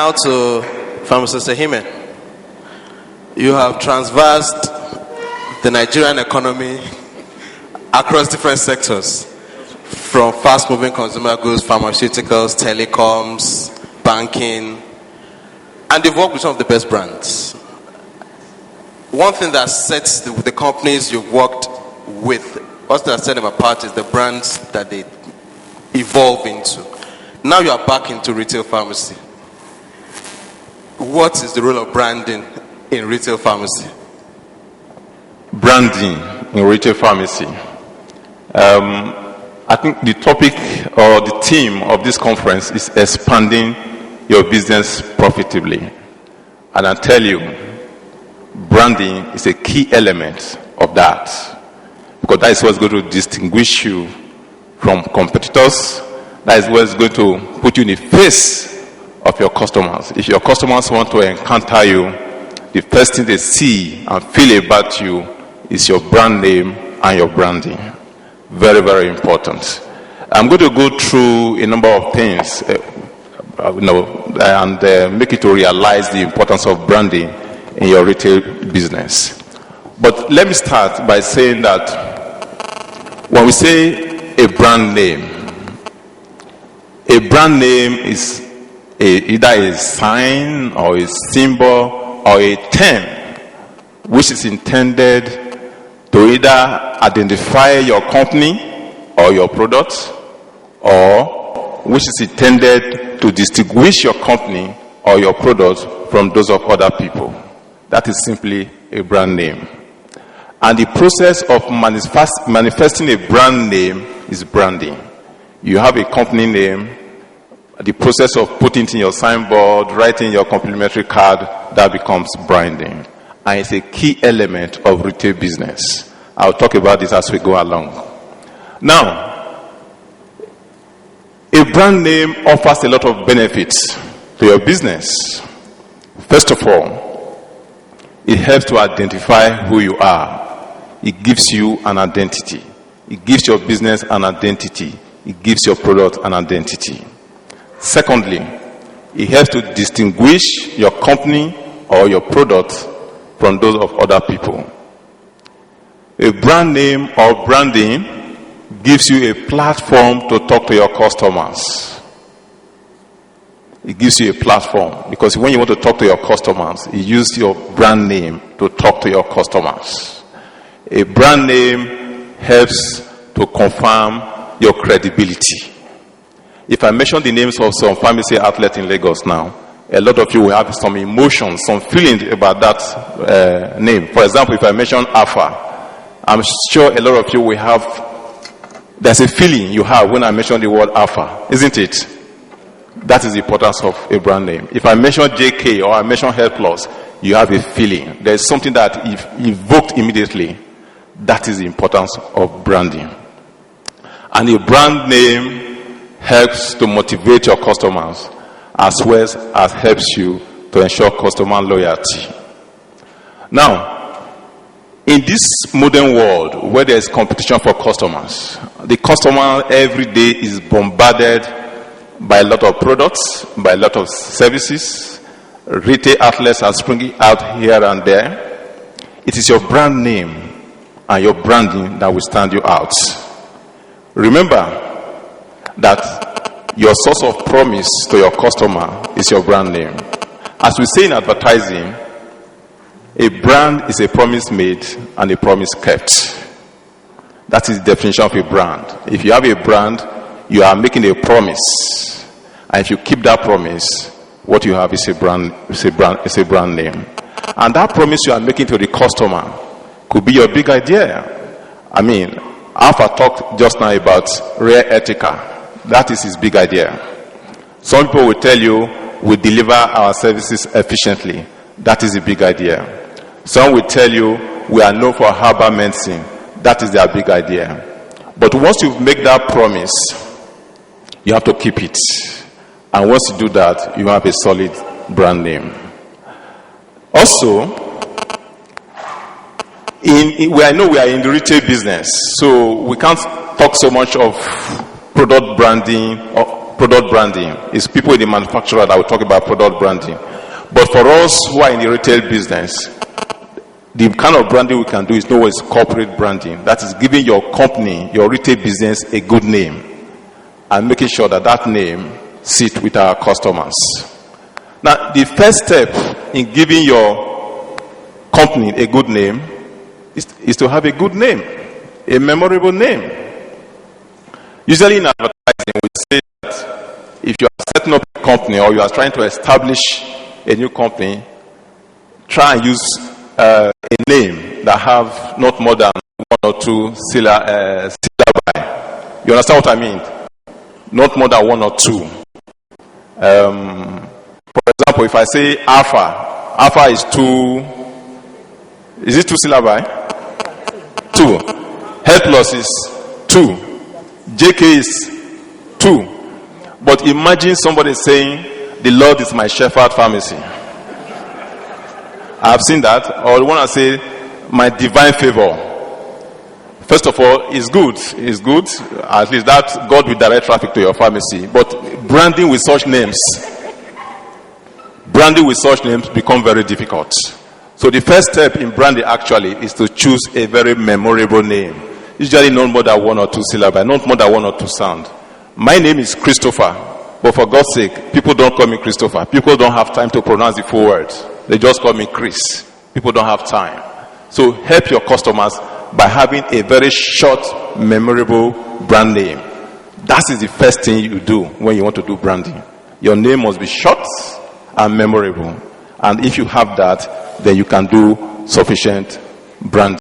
Now to Pharmacist Ehimen. You have transversed the Nigerian economy across different sectors, from fast-moving consumer goods, pharmaceuticals, telecoms, banking, and you've worked with some of the best brands. One thing that sets the companies you've worked with, what's that set them apart, is the brands that they evolve into. Now you are back into retail pharmacy. What is the role of branding in retail pharmacy? Branding in retail pharmacy. I think the topic or the theme of this conference is expanding your business profitably. And I tell you, branding is a key element of that. Because that is what's going to distinguish you from competitors. That is what's going to put you in the face of your customers. If your customers want to encounter you, the first thing they see and feel about you is your brand name and your branding. Very, very important. I'm going to go through a number of things, and make you to realize the importance of branding in your retail business. But let me start by saying that when we say a brand name is either a sign or a symbol or a term which is intended to either identify your company or your product, or which is intended to distinguish your company or your product from those of other people. That is simply a brand name. And the process of manifesting a brand name is branding. You have a company name. The process of putting it in your signboard, writing your complimentary card, that becomes branding. And it's a key element of retail business. I'll talk about this as we go along. Now, a brand name offers a lot of benefits to your business. First of all, it helps to identify who you are. It gives you an identity. It gives your business an identity. It gives your product an identity. Secondly, it helps to distinguish your company or your product from those of other people. A brand name or branding gives you a platform to talk to your customers. It gives you a platform because when you want to talk to your customers, you use your brand name to talk to your customers. A brand name helps to confirm your credibility. If I mention the names of some pharmacy outlets in Lagos now, a lot of you will have some emotions, some feelings about that name. For example, if I mention Alpha, I'm sure a lot of you will have, there's a feeling you have when I mention the word Alpha, isn't it? That is the importance of a brand name. If I mention JK or I mention Health Plus, you have a feeling. There's something that if evoked immediately. That is the importance of branding. And a brand name helps to motivate your customers as well as helps you to ensure customer loyalty. Now, in this modern world where there is competition for customers, the customer every day is bombarded by a lot of products, by a lot of services. Retail outlets are springing out here and there. It is your brand name and your branding that will stand you out. Remember that your source of promise to your customer is your brand name. As we say in advertising, a brand is a promise made and a promise kept. That is the definition of a brand. If you have a brand, you are making a promise. And if you keep that promise, what you have is a brand name. And that promise you are making to the customer could be your big idea. I mean, Alpha talked just now about Rare Etica. That is his big idea. Some people will tell you, we deliver our services efficiently. That is a big idea. Some will tell you, we are known for herbal medicine. That is their big idea. But once you make that promise, you have to keep it. And once you do that, you have a solid brand name. Also, I know we are in the retail business, so we can't talk so much of product branding product branding. It's people in the manufacturer that will talk about product branding. But for us who are in the retail business, the kind of branding we can do is known as corporate branding. That is giving your company, your retail business, a good name and making sure that that name sits with our customers. Now, the first step in giving your company a good name is to have a good name, a memorable name. Usually in advertising, we say that if you are setting up a company or you are trying to establish a new company, try and use a name that have not more than one or two syllabi. You understand what I mean? Not more than one or two. For example, if I say Alpha is two. Is it two syllabi? 2. Health Plus is 2. JK is 2. But imagine somebody saying, "The Lord is my shepherd pharmacy." I've seen that. Or you want to say, "My divine favor." First of all, it's good. It's good. At least that God will direct traffic to your pharmacy. But branding with such names become very difficult. So the first step in branding actually is to choose a very memorable name. Usually not more than one or two syllabi, not more than one or two sound. My name is Christopher, but for God's sake, people don't call me Christopher. People don't have time to pronounce the full word. They just call me Chris. People don't have time. So help your customers by having a very short, memorable brand name. That is the first thing you do when you want to do branding. Your name must be short and memorable. And if you have that, then you can do sufficient branding.